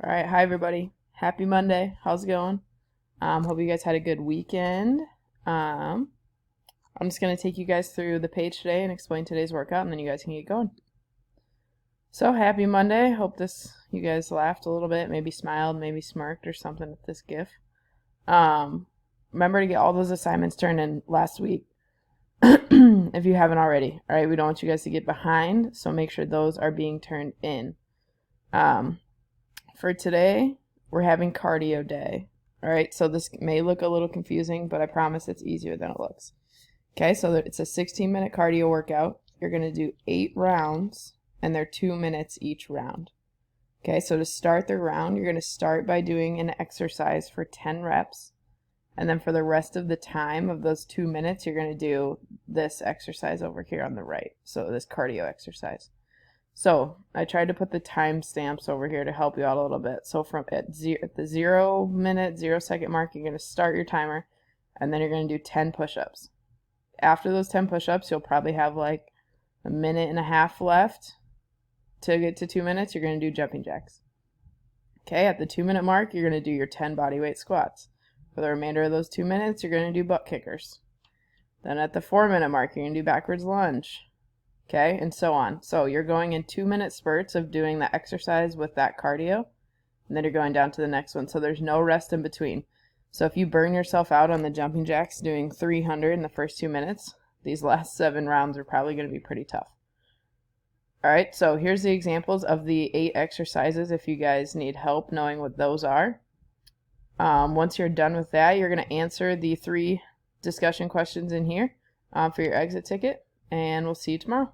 All right, hi everybody. Happy Monday. How's it going? Hope you guys had a good weekend. I'm just gonna take you guys through the page today and explain today's workout, and then you guys can get going. So happy Monday. Hope you guys laughed a little bit, maybe smiled, maybe smirked or something with this GIF. Remember to get all those assignments turned in last week if you haven't already. All right, we don't want you guys to get behind, so make sure those are being turned in. For today, we're having cardio day. All right, so this may look a little confusing, but I promise it's easier than it looks. Okay, so it's a 16-minute cardio workout. You're going to do 8 rounds, and they're 2 minutes each round. Okay, so to start the round, you're going to start by doing an exercise for 10 reps. And then for the rest of the time of those 2 minutes, you're going to do this exercise over here on the right. So this cardio exercise. So I tried to put the timestamps over here to help you out a little bit. So at the 0 minute, 0 second mark, you're going to start your timer, and then you're going to do 10 push-ups. After those 10 push-ups, you'll probably have like a minute and a half left to get to 2 minutes. You're going to do jumping jacks. Okay, at the 2 minute mark, you're going to do your 10 bodyweight squats. For the remainder of those 2 minutes, you're going to do butt kickers. Then at the 4 minute mark, you're going to do backwards lunge. Okay, and so on. So you're going in 2 minute spurts of doing the exercise with that cardio, and then you're going down to the next one. So there's no rest in between. So if you burn yourself out on the jumping jacks doing 300 in the first 2 minutes, these last 7 rounds are probably going to be pretty tough. All right, so here's the examples of the 8 exercises if you guys need help knowing what those are. Once you're done with that, you're going to answer the 3 discussion questions in here for your exit ticket. And we'll see you tomorrow.